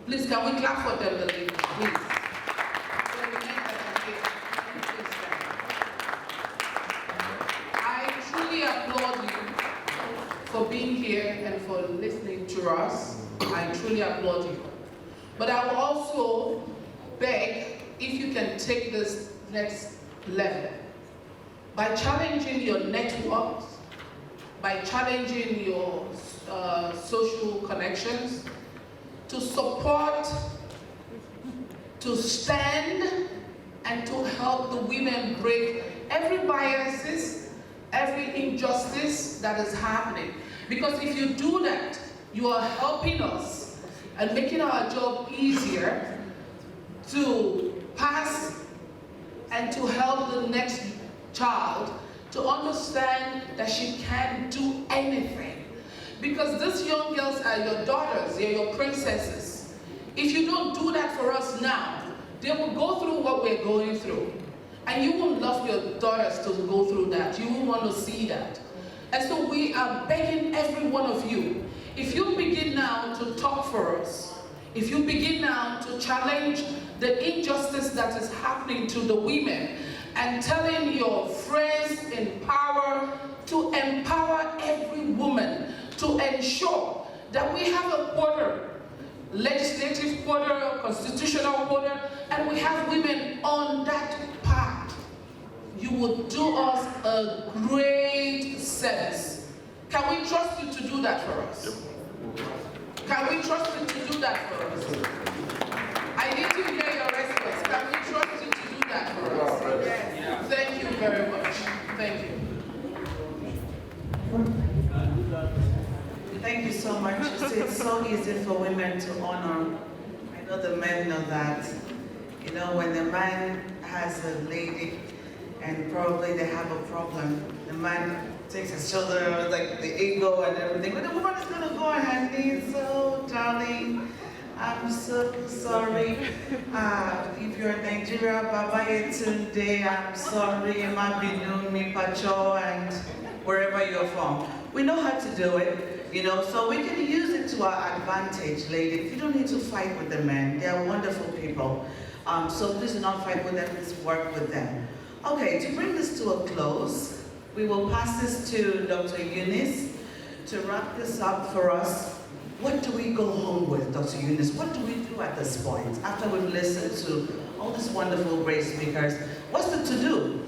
Please, can we clap for them, the ladies, please? For the men that are here, can you please stand? I truly applaud you for being here and for listening to us. I truly applaud you. But I will also beg if you can take this next level by challenging your networks, by challenging your social connections, to support, to stand, and to help the women break every biases, every injustice that is happening. Because if you do that, you are helping us and making our job easier to pass and to help the next child to understand that she can do anything. Because these young girls are your daughters, they're your princesses. If you don't do that for us now, they will go through what we're going through. And you won't love your daughters to go through that. You won't want to see that. And so we are begging every one of you, if you begin now to talk for us, if you begin now to challenge the injustice that is happening to the women, and telling your friends in power to empower every woman to ensure that we have a quota, legislative quota, constitutional quota, and we have women on that path, you will do us a great service. Can we trust you to do that for us? Can we trust you to do that for us? I need to hear your response. Can we trust you to do that for us? Thank you very much. Thank you. Thank you so much. It's so easy for women to honor. I know the men know that. You know, when the man has a lady and probably they have a problem, the man takes his shoulder, like the ego and everything, but the woman is gonna go ahead, so darling, I'm so sorry. If you're Nigeria, Baba Yetunde, I'm sorry, Mabinu, Mipacho, and wherever you're from. We know how to do it, you know, so we can use it to our advantage, ladies. You don't need to fight with the men. They are wonderful people. So please do not fight with them, please work with them. Okay, to bring this to a close, we will pass this to Dr. Eunice to wrap this up for us. What do we go home with, Dr. Eunice? What do we do at this point after we've listened to all these wonderful, great speakers? What's the to-do?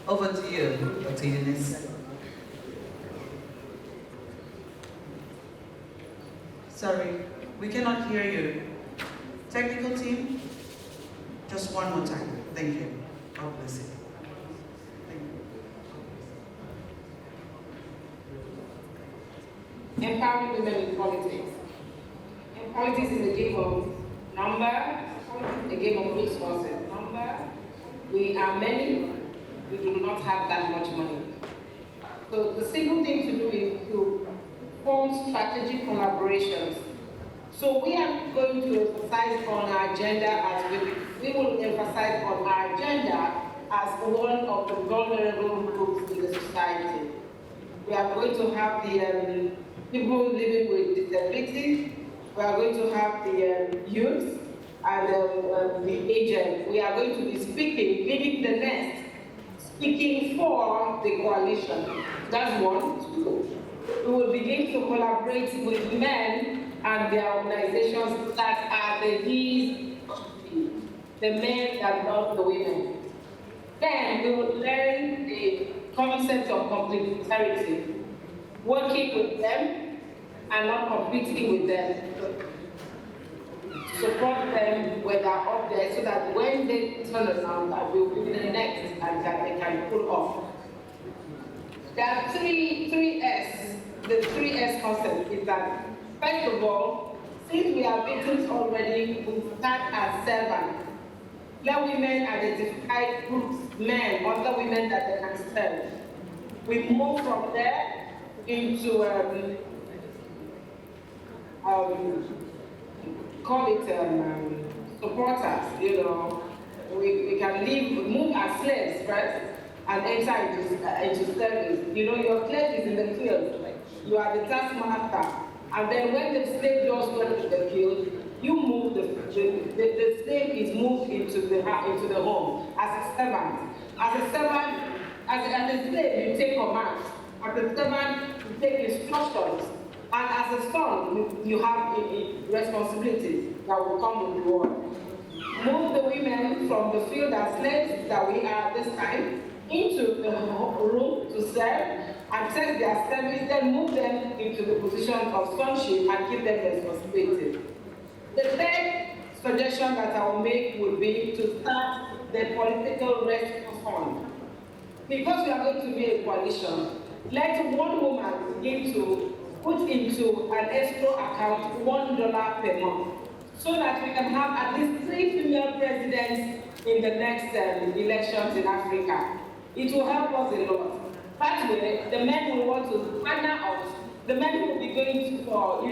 Over to you, Dr. Eunice. Sorry, we cannot hear you. Technical team, just one more time. Thank you. God bless you. Empowering women in politics. In politics is a game of number, a game of resources. Number, we are many, we do not have that much money. So the simple thing to do is to form strategic collaborations. So we are going to emphasize on our agenda as women. We will emphasize on our agenda as one of the vulnerable groups in the society. We are going to have the people living with disabilities. We are going to have the youth and the aged. We are going to be speaking, leading the nest, speaking for the coalition. That's one. Two. We will begin to collaborate with men and their organizations that are the men that love the women. Then we will learn the concept of complementarity, working with them and not competing with them. Support them when they're up there so that when they turn around, that will be the next and that they can pull off. There are three S. The 3S concept is that, first of all, since we are victims already, we start as servants. Let women identify groups, men, other women that they can serve. We move from there into call it supporters, you know. We can move as slaves first and enter into service. You know, your slave is in the field. You are the taskmaster. And then when the slave does go to the field, you move, the slave is moved into the home as a servant. As a servant, as a slave, you take command. As a servant, you take instructions. And as a son, you have responsibilities that will come with the world. Move the women from the field as slaves that we are this time into the room to serve and test their service, then move them into the position of sonship and give them responsibility. The third suggestion that I will make would be to start the political rescue fund. Because we are going to be a coalition, let one woman begin to put into an escrow account $1 per month so that we can have at least 3 female presidents in the next elections in Africa. It will help us a lot. That way, the men will want to partner us. The men will be going for,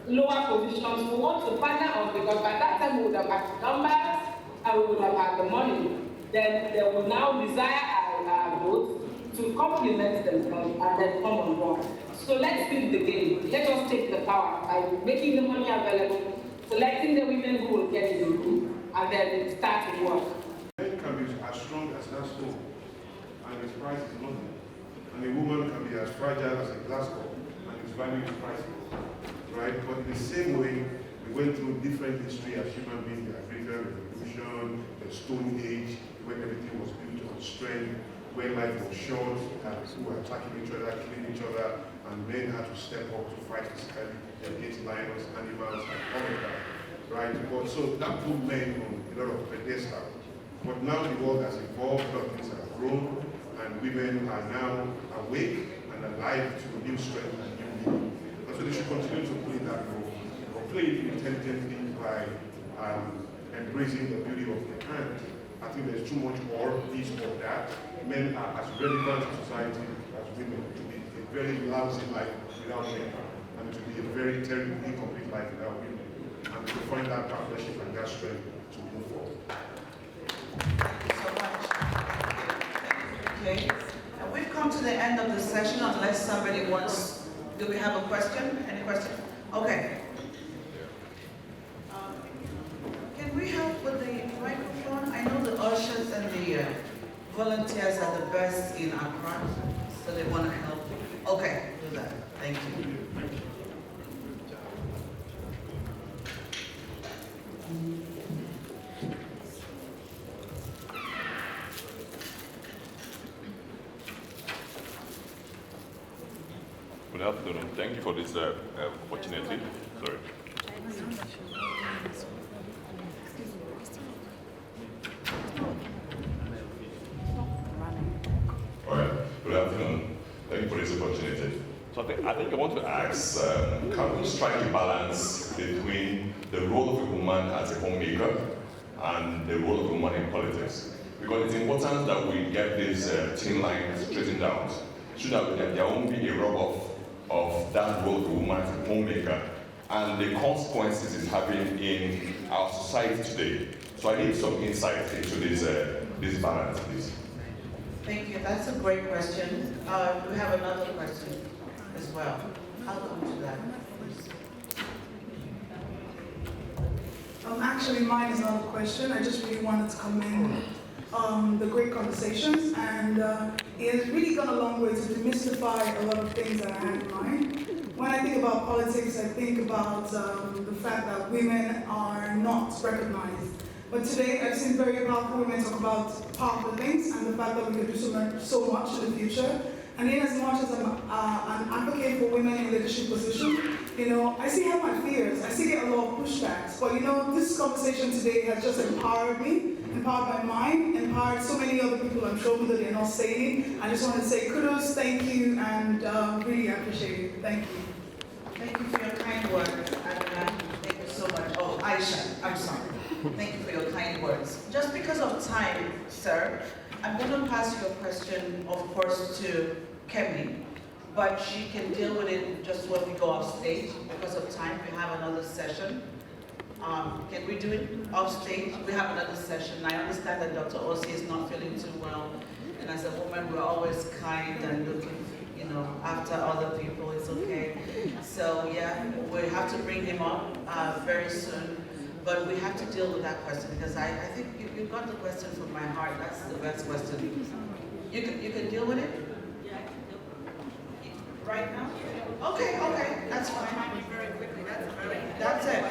lower positions will want to partner us because by that time we would have had the numbers and we would have had the money. Then they will now desire our votes to complement themselves and then come on board. So let's build the game. Let us take the power by making the money available, selecting the women who will get in the room, and then start to work. Men can be as strong as that stone, and its price is nothing. And a woman can be as fragile as a glass cup, and its value is priceless. Right? But in the same way, we went through different history as human beings, the African Revolution, the Stone Age, when everything was built on strength, when life was short, and people were attacking each other, killing each other, and men had to step up to fight physically against lions, animals, and all of that. Right? But so that put men on a lot of pedestal. But now the world has evolved, a lot of things have grown, and women are now awake and alive to new strength and new meaning. And so they should continue to play that role, or play it intelligently by embracing the beauty of the hand. I think there's too much or this or that. Men are as relevant to society as women. It will be a very lousy life without men, and it will be a very terrible, incomplete life without women. and to find that partnership and that strength to move forward. Thank you so much. Okay, and we've come to the end of the session unless somebody wants, do we have a question? Any question? Okay. Can we help with the microphone? I know the ushers and the volunteers are the best in Accra, so they want to help. Okay, do that. Thank you. Good afternoon. Thank you for this opportunity. Sorry. All right. Good afternoon. Thank you for this opportunity. So I think I want to ask, can we strike a balance between the role of a woman as a homemaker and the role of a woman in politics? Because it's important that we get this thin line straightened out, so that there won't be a rub-off of that role of a woman as a homemaker and the consequences it's having in our society today. So I need some insight into this balance, please. Thank you. That's a great question. We have another question as well. I'll come to that. Actually, mine is not a question. I just really wanted to commend the great conversations, and it has really gone a long way to demystify a lot of things that I had in mind. When I think about politics, I think about the fact that women are not recognized. But today, I've seen very powerful women talk about powerful things and the fact that we can do so much in the future. And in as much as I'm an advocate for women in leadership positions, I still have my fears. I still get a lot of pushbacks. But this conversation today has just empowered me, empowered my mind, empowered so many other people I'm sure that they're not saying. I just want to say kudos, thank you, and really appreciate it. Thank you. Thank you for your kind words, Adnan. Thank you so much. Oh, Aisha, I'm sorry. Thank you for your kind words. Just because of time, sir, I'm going to pass your question, of course, to Kemi, but she can deal with it just when we go off stage. Because of time, we have another session. Can we do it off stage? We have another session. I understand that Dr. Osi is not feeling too well, and as a woman, we're always kind and looking, after other people. It's okay. So yeah, we have to bring him up very soon. But we have to deal with that question because I think you got the question from my heart. That's the best question. You can deal with it? Right now? Okay, that's fine. Very quickly, That's it.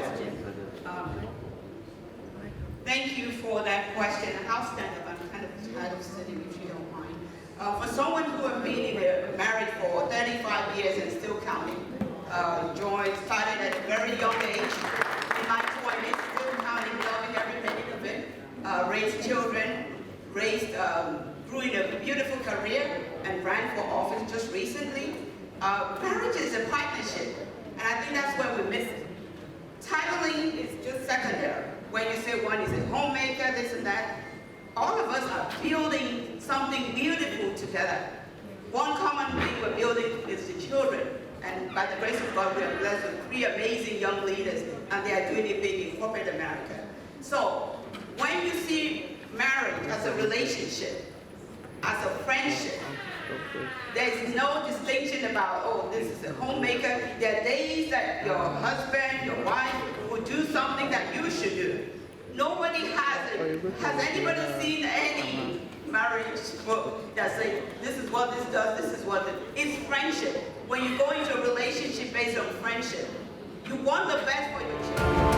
Thank you for that question. I'll stand up. I'm kind of tired of sitting, if you don't mind. For someone who has been married for 35 years and still counting, started at a very young age, in my 20s, still counting, loving every minute of it, raised children, grew in a beautiful career, and ran for office just recently. Marriage is a partnership, and I think that's where we miss it. Titling is just secondary. When you say one is a homemaker, this and that, all of us are building something beautiful together. One common thing we're building is the children. And by the grace of God, we are blessed with 3 amazing young leaders, and they are doing it big in corporate America. So when you see marriage as a relationship, as a friendship, there's no distinction about, oh, this is a homemaker. There are days that your husband, your wife will do something that you should do. Nobody has it. Has anybody seen any marriage book that says, this is what this does, this is what it's friendship. When you go into a relationship based on friendship, you want the best for your children.